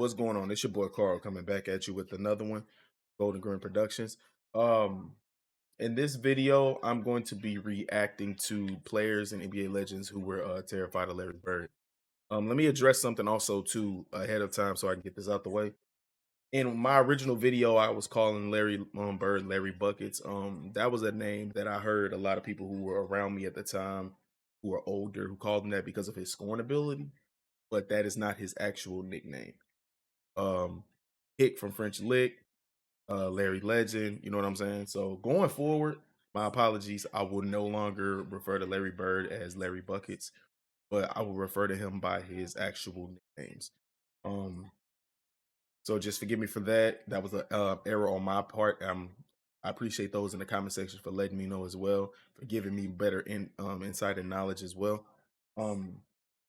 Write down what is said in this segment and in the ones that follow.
What's going on? It's your boy Carl coming back at you with another one, Golden Green Productions. Um, in this video, I'm going to be reacting to players and NBA legends who were terrified of Larry Bird. Let me address something also too ahead of time so I can get this out the way. In my original video, I was calling Larry Bird Larry Buckets. That was a name that I heard a lot of people who were around me at the time, who are older, who called him that because of his scoring ability, but that is not his actual nickname. Hick from French Lick, Larry Legend, you know what I'm saying? So going forward, my apologies. I will no longer refer to Larry Bird as Larry Buckets, but I will refer to him by his actual nicknames. So just forgive me for that. That was an error on my part. I appreciate those in the comment section for letting me know as well, for giving me better insight and knowledge as well. So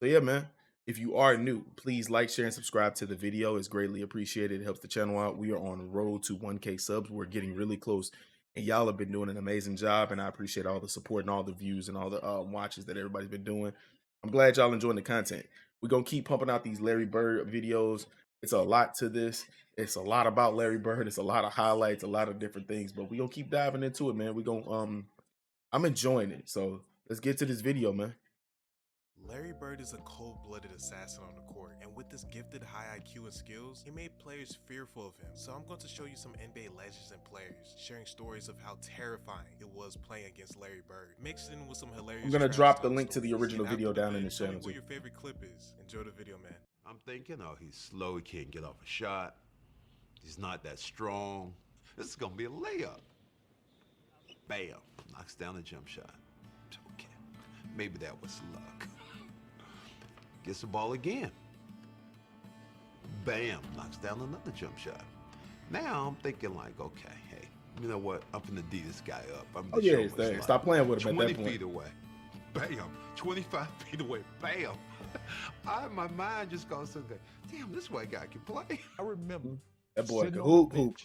yeah, man. If you are new, please like, share, and subscribe to the video. It's greatly appreciated. It helps the channel out. We are on the road to 1K subs. We're getting really close, and y'all have been doing an amazing job, and I appreciate all the support and all the views and all the watches that everybody's been doing. I'm glad y'all enjoying the content. We're going to keep pumping out these Larry Bird videos. It's a lot to this. It's a lot about Larry Bird. It's a lot of highlights, a lot of different things, but we're going to keep diving into it, man. We're going to, I'm enjoying it. So let's get to this video, man. Larry Bird is a cold-blooded assassin on the court, and with his gifted high IQ and skills, he made players fearful of him. So I'm going to show you some NBA legends and players, sharing stories of how terrifying it was playing against Larry Bird, mixed in with some hilarious. I'm going to drop the link to the original video down in the channel. What your favorite clip is. Enjoy the video, man. I'm thinking, oh, he's slow, he can't get off a shot. He's not that strong. This is gonna be a layup. Bam, knocks down a jump shot. Okay, maybe that was luck. Gets the ball again. Bam, knocks down another jump shot. Now I'm thinking like, okay, hey, you know what? I'm gonna D this guy up. I'm oh yeah, stop playing with him at that point. 20 feet away. Bam, 25 feet away. Bam. My mind just goes to, damn, this white guy can play. I remember that boy can hoop.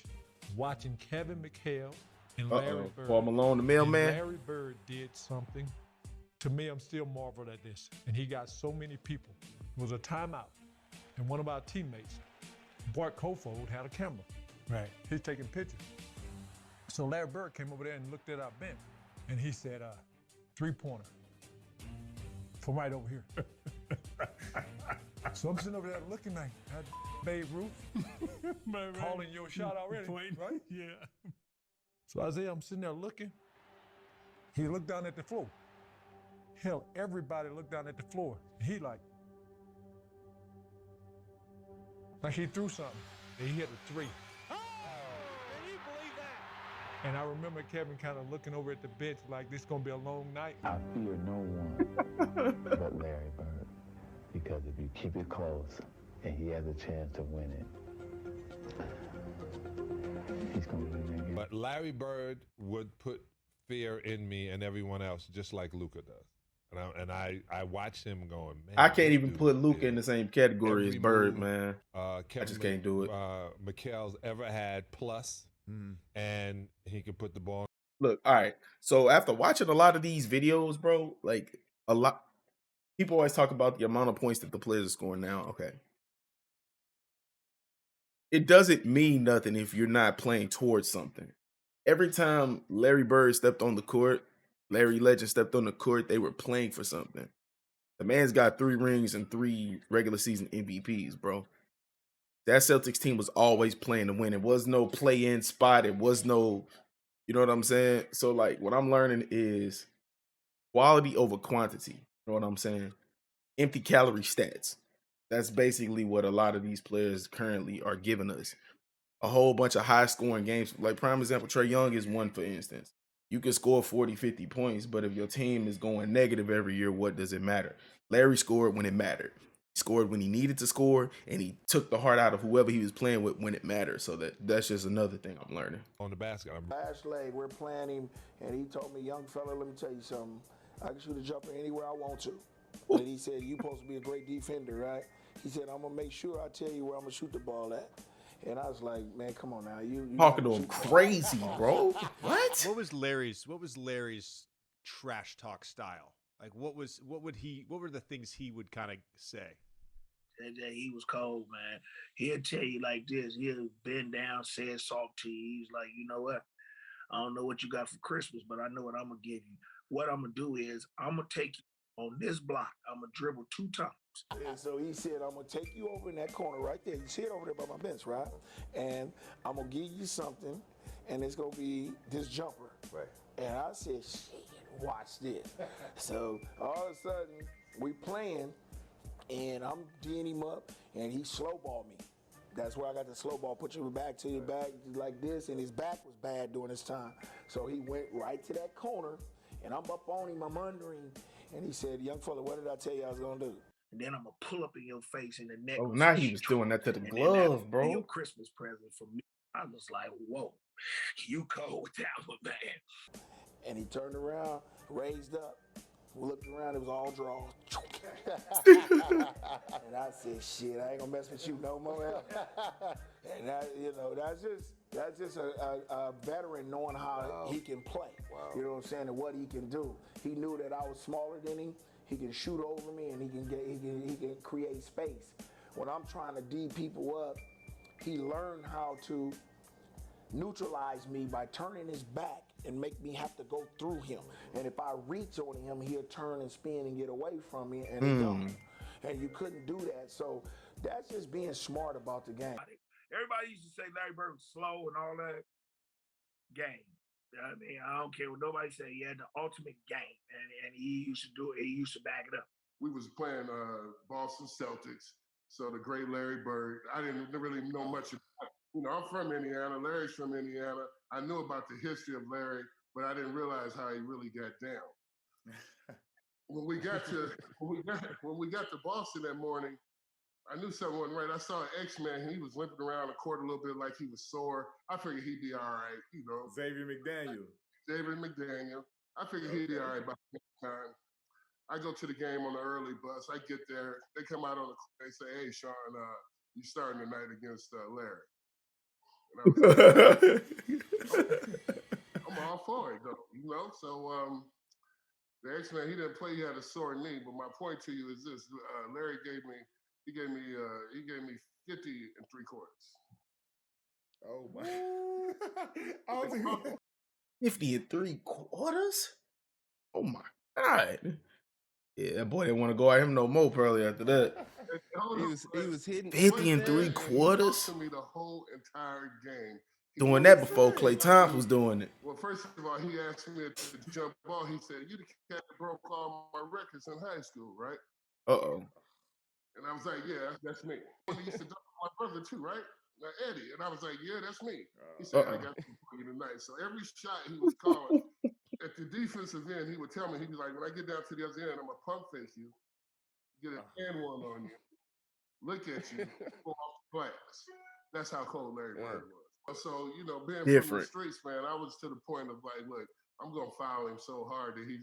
Watching Kevin McHale and Larry Bird. Paul Malone, the mailman. Larry Bird did something. To me, I'm still marveled at this. And he got so many people. It was a timeout. And one of our teammates, Bart Kofold, had a camera. Right. He's taking pictures. So Larry Bird came over there and looked at our bench. And he said, three-pointer. From right over here. So I'm sitting over there looking like Babe Ruth, calling your shot already, right? Yeah. So Isaiah, I'm sitting there looking. He looked down at the floor. Hell, everybody looked down at the floor. He like he threw something. And he hit a three. Oh, can you believe that? And I remember Kevin kind of looking over at the bench like this is gonna be a long night. I fear no one but Larry Bird, because if you keep it close and he has a chance to win it, he's gonna win that game. But Larry Bird would put fear in me and everyone else, just like Luka does. And I watched him going, man. I can't even put Luka in the same category as Bird, man. I just can't do it. McHale's ever had plus, and he could put the ball. Look, all right. So after watching a lot of these videos, bro, like a lot, people always talk about the amount of points that the players are scoring now. Okay. It doesn't mean nothing if you're not playing towards something. Every time Larry Bird stepped on the court, Larry Legend stepped on the court, they were playing for something. The man's got 3 rings and 3 regular season MVPs, bro. That Celtics team was always playing to win. It was no play-in spot. It was no, you know what I'm saying? So, like, what I'm learning is quality over quantity. You know what I'm saying? Empty calorie stats. That's basically what a lot of these players currently are giving us. A whole bunch of high-scoring games. Like, prime example, Trae Young is one, for instance. You can score 40, 50 points, but if your team is going negative every year, what does it matter? Larry scored when it mattered. He scored when he needed to score, and he took the heart out of whoever he was playing with when it mattered. So that's just another thing I'm learning. On the basket. Last leg, we're playing him, and he told me, young fella, let me tell you something. I can shoot a jumper anywhere I want to. And he said, you're supposed to be a great defender, right? He said, I'm going to make sure I tell you where I'm going to shoot the ball at. And I was like, man, come on now. You talking to him crazy, bro. What? What was Larry's trash talk style? Like what were the things he would kind of say? He was cold, man. He'll tell you like this. He'll bend down, say it soft to you. He's like, you know what? I don't know what you got for Christmas, but I know what I'm gonna give you. What I'm gonna do is I'm gonna take you on this block. I'm gonna dribble 2 times. And so he said, I'm gonna take you over in that corner right there. You see it over there by my bench, right? And I'm gonna give you something, and it's gonna be this jumper. Right. And I said, shit, watch this. So all of a sudden, we playing, and I'm D'ing him up, and he slow ball me. That's where I got the slow ball. Put your back to your back like this, and his back was bad during this time. So he went right to that corner, and I'm up on him, I'm under him, and he said, young fella, what did I tell you I was gonna do? And then I'm gonna pull up in your face in the neck. Oh, now he was doing that to the glove, bro. Your Christmas present for me. I was like, whoa, you cold with that one, man. And he turned around, raised up, looked around, it was all draws. And I said, shit, I ain't gonna mess with you no more. And that, that's just a veteran knowing how he can play. Wow. You know what I'm saying, and what he can do. He knew that I was smaller than him. He can shoot over me, and he can create space. When I'm trying to D people up, he learned how to neutralize me by turning his back and make me have to go through him. And if I reach on him, he'll turn and spin and get away from me, and he gone. And you couldn't do that. So that's just being smart about the game. Everybody used to say Larry Bird was slow and all that. Game. I mean, I don't care what nobody say. He had the ultimate game, and he used to do it. He used to back it up. We was playing Boston Celtics. So the great Larry Bird. I didn't really know much about. I'm from Indiana. Larry's from Indiana. I knew about the history of Larry, but I didn't realize how he really got down. When we got to Boston that morning, I knew something wasn't right. I saw an X-Man. He was limping around the court a little bit like he was sore. I figured he'd be all right, Xavier McDaniel. I figured he'd be all right by that time. I go to the game on the early bus. I get there. They come out on the court. They say, hey, Sean, you starting tonight against Larry. And I was like, I'm all for it, though, So the X-Man, he didn't play. He had a sore knee. But my point to you is this: Larry gave me 50 3/4. Oh my! 50 3/4? Oh my God! Yeah, that boy didn't want to go at him no more. Probably after that. He was hitting 50 He3/4. talked to me the whole entire game. Doing that before Klay Thompson was doing it. Well, first of all, he asked me to jump ball. He said, "You the cat that broke all my records in high school, right?" And I was like, "Yeah, that's me." He used to dunk my brother too, right? Eddie. And I was like, "Yeah, that's me." He said, "I got something for you tonight." So every shot he was calling at the defensive end, he would tell me, he'd be like, "When I get down to the other end, I'm gonna pump fake you, get a hand one on you, look at you, go off the glass." That's how cold Larry Bird was. So, being from the streets, man, I was to the point of like, look, I'm going to foul him so hard that he's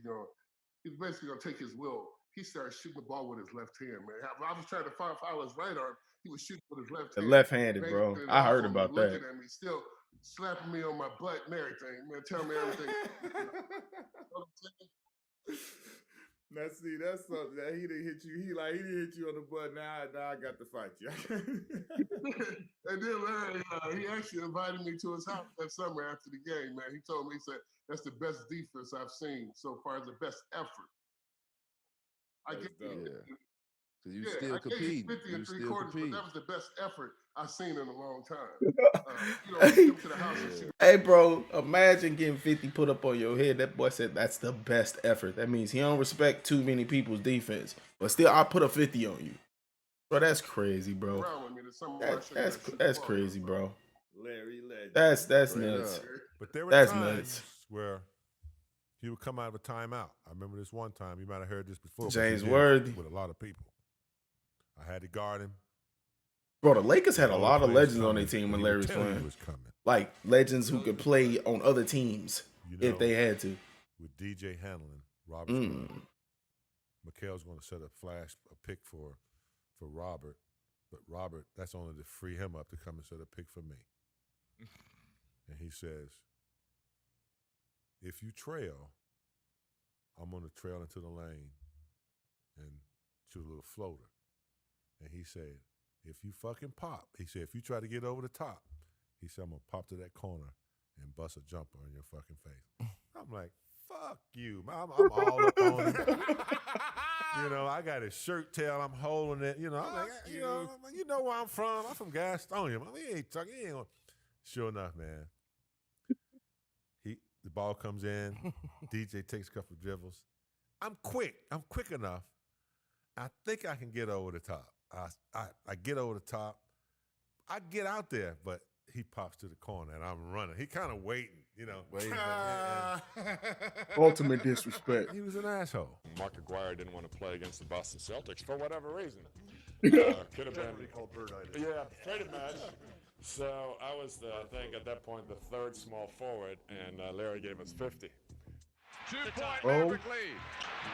basically going to take his will. He started shooting the ball with his left hand, man. I was trying to foul his right arm. He was shooting with his left hand. Left-handed, bro. I heard about that. Looking at me, still slapping me on my butt and everything, man. Telling me everything. Now see, that's something that he didn't hit you. He didn't hit you on the butt. Now I got to fight you. And then Larry, he actually invited me to his house that summer after the game, man. He told me, he said, that's the best defense I've seen so far, the best effort. I get So you still competing. 50 you still 3/4, competing. but that was the best effort I've seen in a long time. Come to the house and see. Hey, bro, imagine getting 50 put up on your head. That boy said that's the best effort. That means he don't respect too many people's defense. But still, I put a 50 on you. Bro, that's crazy, bro. That's crazy, bro. Larry Legend. That's nuts. But there were That's times nuts. where he would come out of a timeout. I remember this one time. You might have heard this before. James Worthy. With a lot of people. I had to guard him. Bro, the Lakers had a All the lot of players legends on their coming, team and when he would Larry was tell you playing. he was coming. Like legends who could play on other teams if they had to. With DJ handling Robert's run. Mikhail's going to set a pick for Robert, but Robert, that's only to free him up to come and set a pick for me. And he says, if you trail, I'm going to trail into the lane and shoot a little floater. And he said, if you fucking pop, he said, if you try to get over the top, he said, I'm going to pop to that corner and bust a jumper in your fucking face. I'm like, fuck you. I'm all up on him. You know, I got his shirt tail. I'm holding it. You know, I'm like, you know where I'm from. I'm from Gastonia. He ain't talking. He ain't gonna. Sure enough, man. The ball comes in. DJ takes a couple of dribbles. I'm quick. I'm quick enough. I think I can get over the top. I get over the top. I get out there, but he pops to the corner and I'm running. He kind of waiting, you know. Ultimate disrespect. He was an asshole. Mark Aguirre didn't want to play against the Boston Celtics for whatever reason. Could have been called birditis. Yeah, traded match. So I was, I think, at that point, the third small forward, and Larry gave us 50. 2-point Maverick lead.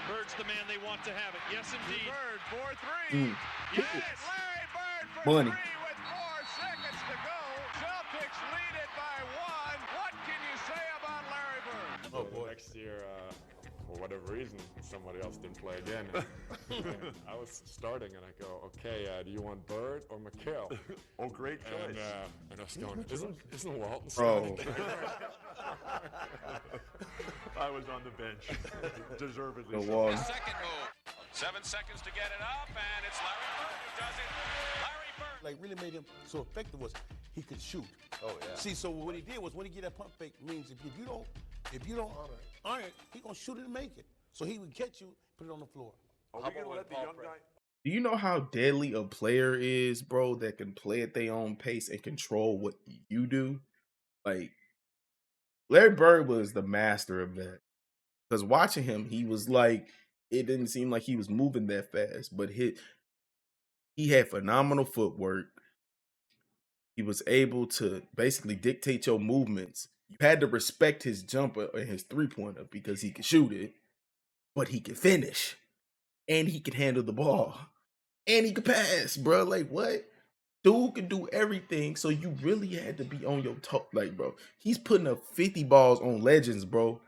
Bird's the man they want to have it. Yes, indeed. Bird, 4-3. Yes, Larry Bird for Money. 3 with 4 seconds to go. Celtics lead it by 1. What can you say about Larry Bird? Oh, boy. Next year, for whatever reason, somebody else didn't play again. And I was starting, and I go, okay, do you want Bird or McHale? Oh, great choice. And I was going, isn't Walton Bro. I was on the bench, deservedly. The so. wall. Second move. 7 seconds to get it up, and it's Larry Bird who does it. Larry Bird. Like really made him so effective was he could shoot. Oh, yeah. See, so what he did was when he get that pump fake means if you don't iron it, he gonna shoot it and make it. So he would catch you, put it on the floor. Are we gonna let the young guy? Do you know how deadly a player is, bro, that can play at their own pace and control what you do? Like, Larry Bird was the master of that. Because watching him, he was like, it didn't seem like he was moving that fast, but he had phenomenal footwork. He was able to basically dictate your movements. You had to respect his jumper and his three-pointer because he could shoot it, but he could finish. And he could handle the ball. And he could pass, bro. Like, what? Dude could do everything, so you really had to be on your toe. Like, bro, he's putting up 50 balls on Legends, bro.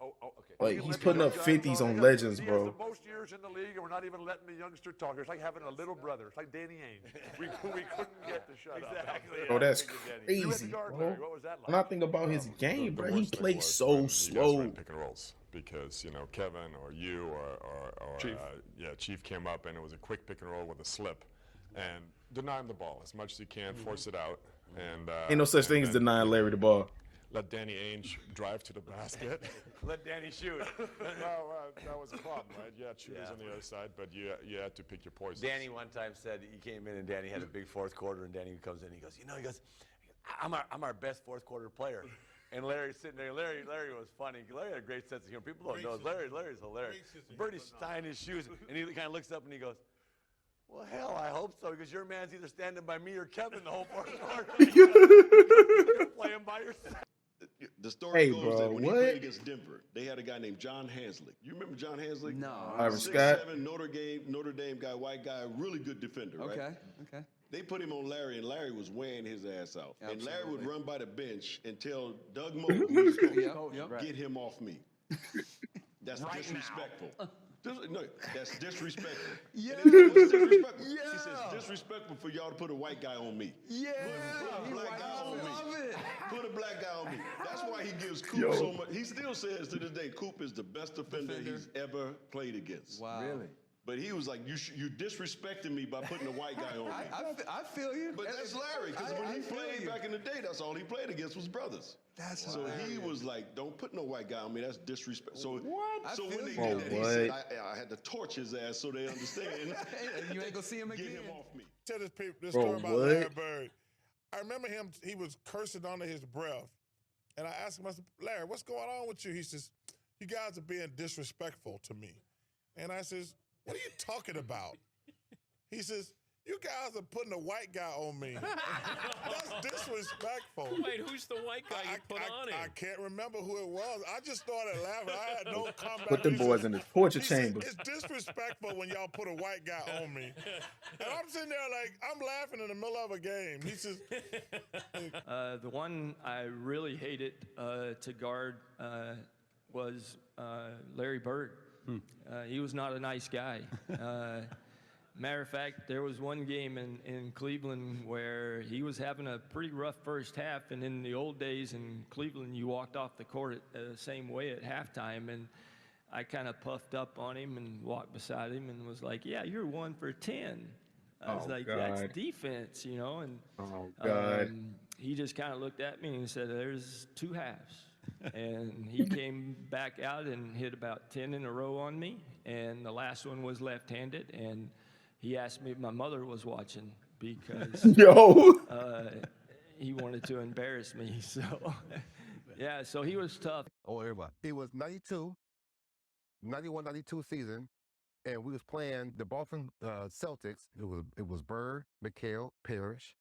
Okay. Like, he's putting up 50s on Legends, He bro. has the most years in the league, and we're not even letting the youngster talk. It's like having a little brother. It's like Danny Ainge. We couldn't get to shut up. Exactly. Bro, that's You had crazy, the guard, bro. Larry. What was that like? When I think about his game, The bro, he worst thing plays was so when you guys slow. ran pick and rolls because, you know, Kevin or you or Chief. Chief came up and it was a quick pick and roll with a slip and deny him the ball as much as you can, force it out. And Ain't no such thing as denying Larry the ball. let Danny Ainge drive to the basket. Let Danny shoot. That was a problem, right? You had shooters on the other side, but you had to pick your poison. Danny one time said he came in and Danny had a big fourth quarter and Danny comes in and he goes, I'm our best fourth quarter player. And Larry's sitting there. Larry was funny. Larry had a great sense of humor. People don't know. Larry's hilarious. Bertie's tying his shoes and he kind of looks up and he goes, well, hell, I hope so, because your man's either standing by me or Kevin the whole fourth quarter. You're playing by yourself. The story Hey, goes bro, that when what? he played against Denver, they had a guy named John Hanslick. You remember John Hanslick? No. Ira Scott. 6'7", Notre Dame guy, white guy, really good defender, right? Okay. They put him on Larry, and Larry was wearing his ass out. And Larry would run by the bench and tell Doug Moe, who's the coach, get him off me. That's disrespectful. No, that's disrespectful. Yeah. And he said, "What's disrespectful?" Yeah. He says, disrespectful for y'all to put a white guy on me. Yeah. Put a black guy on me. Love it. Put a black guy on me. That's why he gives Coop so much. He still says to this day, Coop is the best defender he's ever played against. Wow. Really? But he was like, you disrespecting me by putting a white guy on me. I feel you. But that's Larry, because when he played back in the day, that's all he played against was brothers. That's so he was like, don't put no white guy on me. That's disrespect. So what? So when they you. did that, he said, I had to torch his ass so they understand. You ain't gonna see him again. Get him off me. Tell this Bro, story about what? Larry Bird. I remember him, he was cursing under his breath. And I asked him, I said, Larry, what's going on with you? He says, you guys are being disrespectful to me. And I says, what are you talking about? He says, you guys are putting a white guy on me. That's disrespectful. Wait, who's the white guy you put on him? I can't remember who it was. I just started laughing. I had no comment. Put them boys in the torture chamber. It's disrespectful when y'all put a white guy on me. And I'm sitting there like, I'm laughing in the middle of a game. He says... The one I really hated to guard was Larry Bird. He was not a nice guy. Matter of fact, there was one game in Cleveland where he was having a pretty rough first half, and in the old days in Cleveland, you walked off the court the same way at halftime, and I kind of puffed up on him and walked beside him and was like, "Yeah, you're 1 for 10." I was like, "That's defense, you know?" And he just kind of looked at me and said, "There's 2 halves." And he came back out and hit about 10 in a row on me, and the last one was left-handed, and he asked me if my mother was watching because he wanted to embarrass me. So, yeah, so he was tough. Oh, everybody. It was 92, 91, 92 season, and we was playing the Boston Celtics. It was Bird, McHale, Parrish,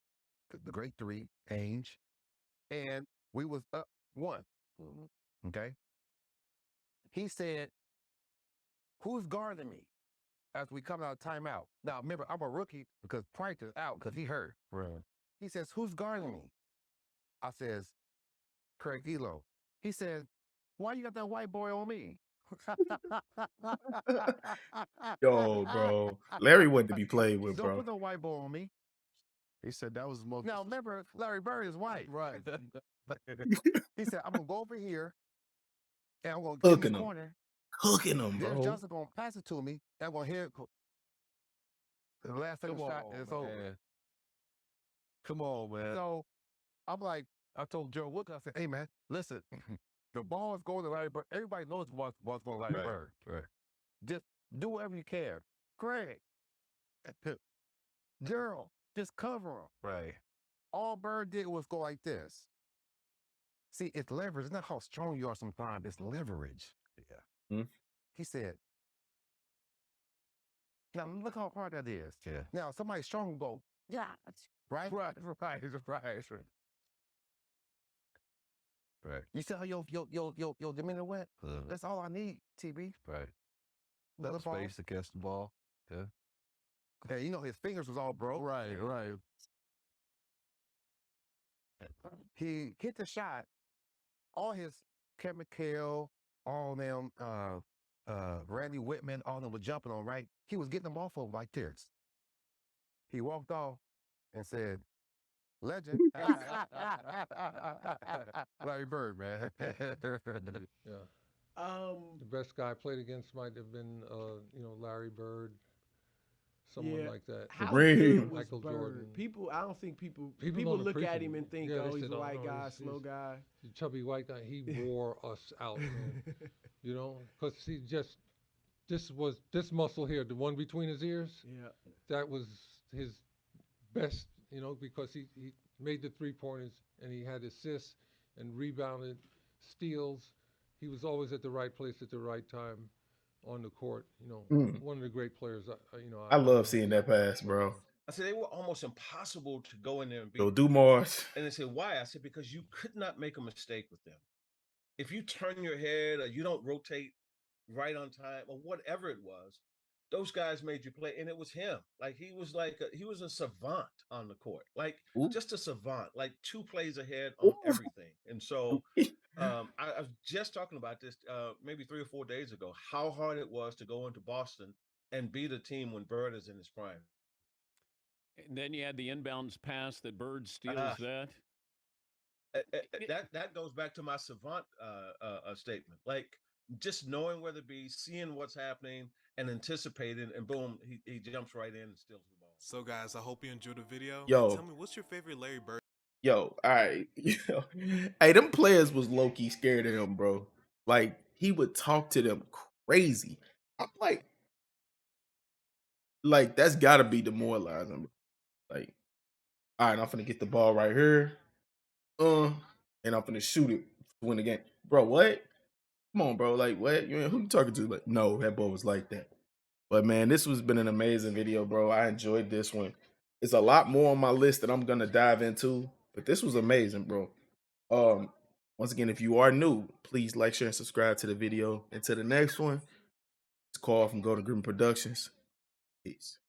the Great Three, Ainge, and we was up 1. Okay. He said, "Who's guarding me?" As we come out of timeout. Now, remember, I'm a rookie because Price is out because he hurt. Right. He says, "Who's guarding me?" I says, "Craig Elo." He says, "Why you got that white boy on me?" Yo, bro. Larry wasn't to be played with, Don't bro. put no white boy on me. He said that was the most. Now, remember, Larry Bird is white. Right. He said, "I'm going to go over here, and I'm going to get in the corner. Cooking him, Dennis bro. Johnson going to pass it to me, and I'm going to hit it. The last second shot, and it's over." Come on, man. So I'm like, I told Joe Wood, I said, "Hey, man, listen, the ball is going to Larry Bird. Everybody knows the ball's going to Larry Bird. Right. Just do whatever you can. Craig, Gerald, just cover him." Right. All Bird did was go like this. See, it's leverage. It's not how strong you are sometimes. It's leverage. Yeah. He said, "Now look how hard that is." Yeah. Now somebody strong will go, "Yeah." Right? Right. Right. You see how your demeanor went? That's all I need, TB. Right. Let the ball. Space to catch the ball. Yeah. Hey, you know his fingers was all broke. Right. He hit the shot. All his Kevin McHale, all them, Randy Whitman, all them were jumping on, right? He was getting them off of like this. He walked off and said, "Legend." Larry Bird, man. Yeah. The best guy I played against might have been, Larry Bird, someone like that. How good was Michael Bird? Jordan. I don't think people don't look at appreciate him and think, Yeah, oh, they he's said, a "Oh, white no, guy, he's slow guy. a chubby white guy." He wore us out, man. Because he just this muscle here, the one between his ears. Yeah. That was his best, because he made the 3-pointers and he had assists and rebounded, steals. He was always at the right place at the right time on the court. One of the great players. I love seeing that pass, bro. I said they were almost impossible to go in there and beat. Yo, Dumars. And they said, why? I said, because you could not make a mistake with them. If you turn your head or you don't rotate right on time or whatever it was, those guys made you play. And it was him. Like he was a savant on the court. Like just a savant, like 2 plays ahead on everything. And so I was just talking about this maybe 3 or 4 days ago, how hard it was to go into Boston and beat a team when Bird is in his prime. And then you had the inbounds pass that Bird steals that. That goes back to my savant statement. Like just knowing where to be, seeing what's happening, and anticipating, and boom, he jumps right in and steals the ball. So guys, I hope you enjoyed the video. Yo. Tell me, what's your favorite Larry Bird? Yo, all right. Hey, them players was low-key scared of him, bro. Like, he would talk to them crazy. I'm like that's gotta be demoralizing. Like, all right, I'm finna get the ball right here. And I'm finna shoot it to win the game. Bro, what? Come on, bro. Like, what? Who you talking to? Like, no, that boy was like that. But man, this has been an amazing video, bro. I enjoyed this one. It's a lot more on my list that I'm gonna dive into, but this was amazing, bro. Once again, if you are new, please like, share, and subscribe to the video. And to the next one, it's Carl from Golden Griffin Productions. Peace.